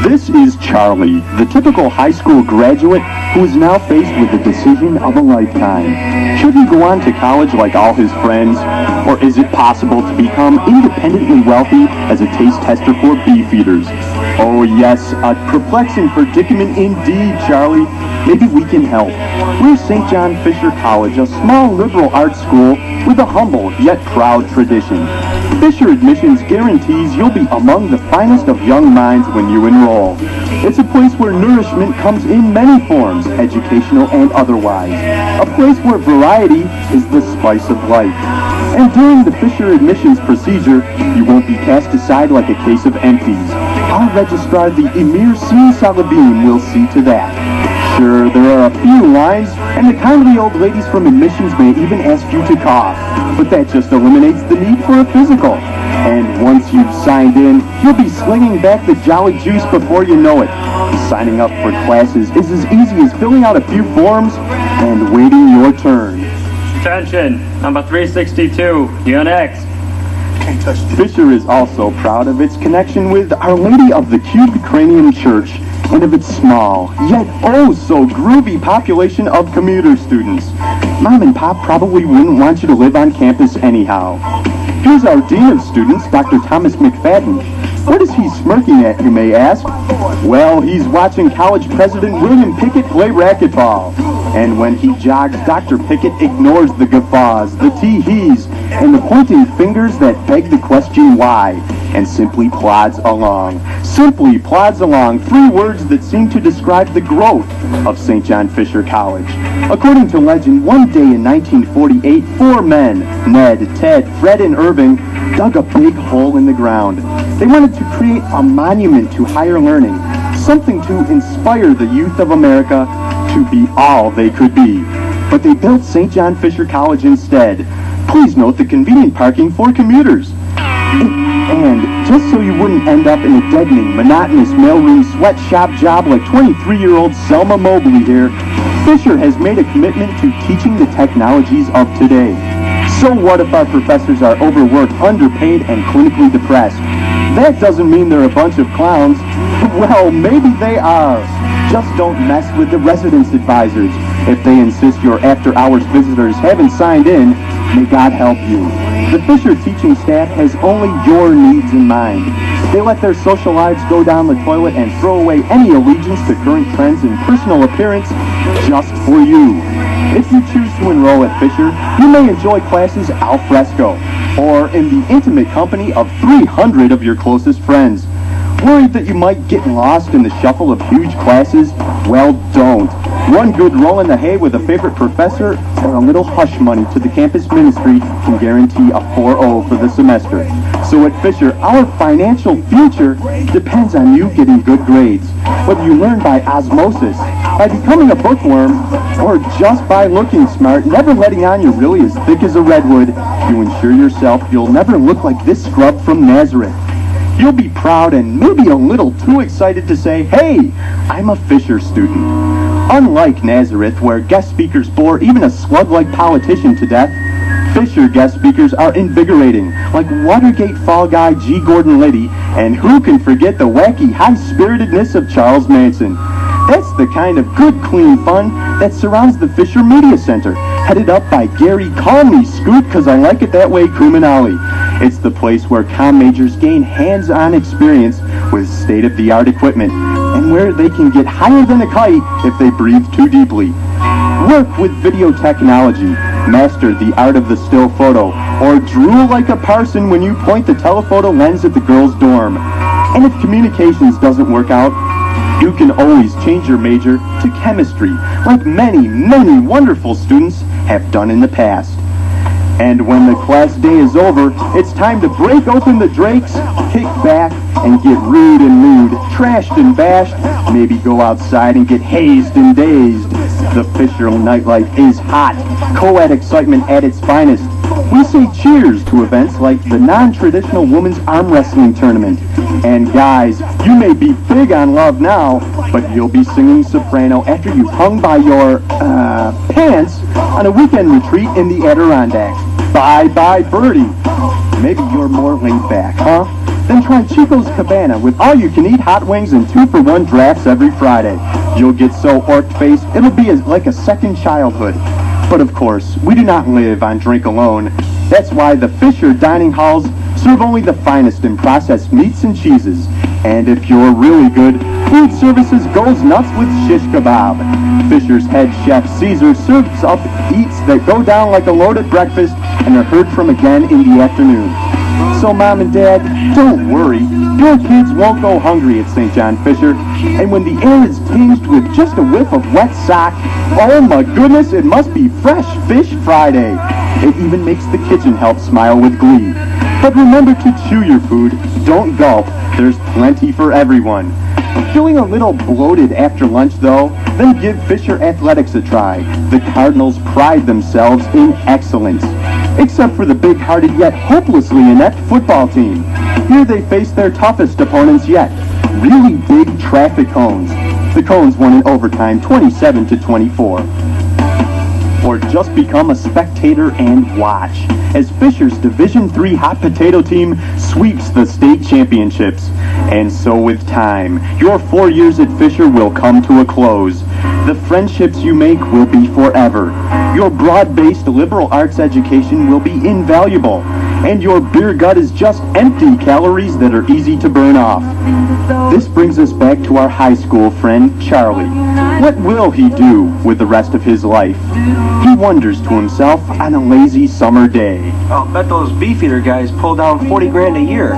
This is Charlie, the typical high school graduate who is now faced with the decision of a lifetime. Should he go on to college like all his friends, or is it possible to become independently wealthy as a taste tester for beefeaters? Oh yes, a perplexing predicament indeed, Charlie. Maybe we can help. We're St. John Fisher College, a small liberal arts school with a humble yet proud tradition. Fisher Admissions guarantees you'll be among the finest of young minds when you enroll. It's a place where nourishment comes in many forms, educational and otherwise. A place where variety is the spice of life. And during the Fisher Admissions procedure, you won't be cast aside like a case of empties. Our registrar, the Emir C. Salabim, will see to that. Sure, there are a few lines, and the kindly old ladies from admissions may even ask you to cough, but that just eliminates the need for a physical. And once you've signed in, you'll be slinging back the jolly juice before you know it. Signing up for classes is as easy as filling out a few forms and waiting your turn. Attention, number 362, UNX. Fisher is also proud of its connection with Our Lady of the Cubed Cranium Church, and of its small, yet oh so groovy population of commuter students. Mom and Pop probably wouldn't want you to live on campus anyhow. Here's our Dean of Students, Dr. Thomas McFadden. What is he smirking at, you may ask? Well, he's watching college president William Pickett play racquetball. And when he jogs, Dr. Pickett ignores the guffaws, the tee-hees, and the pointing fingers that beg the question why, and simply plods along. Simply plods along, 3 words that seem to describe the growth of St. John Fisher College. According to legend, one day in 1948, 4 men, Ned, Ted, Fred, and Irving, dug a big hole in the ground. They wanted to create a monument to higher learning, something to inspire the youth of America to be all they could be. But they built St. John Fisher College instead. Please note the convenient parking for commuters. And just so you wouldn't end up in a deadening, monotonous mailroom sweatshop job like 23-year-old Selma Mobley here, Fisher has made a commitment to teaching the technologies of today. So what if our professors are overworked, underpaid, and clinically depressed? That doesn't mean they're a bunch of clowns. Well, maybe they are. Just don't mess with the residence advisors. If they insist your after-hours visitors haven't signed in, may God help you. The Fisher teaching staff has only your needs in mind. They let their social lives go down the toilet and throw away any allegiance to current trends in personal appearance just for you. If you choose to enroll at Fisher, you may enjoy classes al fresco, or in the intimate company of 300 of your closest friends. Worried that you might get lost in the shuffle of huge classes? Well, don't. One good roll in the hay with a favorite professor or a little hush money to the campus ministry can guarantee a 4.0 for the semester. So at Fisher, our financial future depends on you getting good grades. Whether you learn by osmosis, by becoming a bookworm, or just by looking smart, never letting on you're really as thick as a redwood, you ensure yourself you'll never look like this scrub from Nazareth. You'll be proud and maybe a little too excited to say, hey, I'm a Fisher student. Unlike Nazareth, where guest speakers bore even a slug-like politician to death, Fisher guest speakers are invigorating, like Watergate fall guy G. Gordon Liddy, and who can forget the wacky high-spiritedness of Charles Manson. That's the kind of good, clean fun that surrounds the Fisher Media Center, headed up by Gary Call Me Scoot, 'cause I like it that way, Kumanali. It's the place where comm majors gain hands-on experience with state-of-the-art equipment, and where they can get higher than a kite if they breathe too deeply. Work with video technology, master the art of the still photo, or drool like a parson when you point the telephoto lens at the girls' dorm. And if communications doesn't work out, you can always change your major to chemistry, like many, many wonderful students have done in the past. And when the class day is over, it's time to break open the drakes, kick back, and get rude and lewd, trashed and bashed, maybe go outside and get hazed and dazed. The Fisher nightlife is hot, co-ed excitement at its finest. We say cheers to events like the non-traditional women's arm wrestling tournament. And guys, you may be big on love now, but you'll be singing soprano after you've hung by your, pants on a weekend retreat in the Adirondacks. Bye-bye, birdie. Maybe you're more laid back, huh? Then try Chico's Cabana with all-you-can-eat hot wings and 2-for-1 drafts every Friday. You'll get so orc-faced, it'll be like a second childhood. But of course, we do not live on drink alone. That's why the Fisher dining halls serve only the finest in processed meats and cheeses. And if you're really good, food services goes nuts with shish kebab. Fisher's head chef Caesar serves up eats that go down like a loaded breakfast and are heard from again in the afternoon. So Mom and Dad, don't worry. Your kids won't go hungry at St. John Fisher. And when the air is tinged with just a whiff of wet sock, oh my goodness, it must be Fresh Fish Friday. It even makes the kitchen help smile with glee. But remember to chew your food. Don't gulp. There's plenty for everyone. Feeling a little bloated after lunch, though? Then give Fisher Athletics a try. The Cardinals pride themselves in excellence. Except for the big-hearted yet hopelessly inept football team. Here they face their toughest opponents yet. Really big traffic cones. The Cones won in overtime 27-24. Or just become a spectator and watch as Fisher's Division III hot potato team sweeps the state championships. And so with time, your 4 years at Fisher will come to a close. The friendships you make will be forever. Your broad-based liberal arts education will be invaluable. And your beer gut is just empty calories that are easy to burn off. This brings us back to our high school friend, Charlie. What will he do with the rest of his life? He wonders to himself on a lazy summer day. I'll bet those beefeater guys pull down 40 grand a year.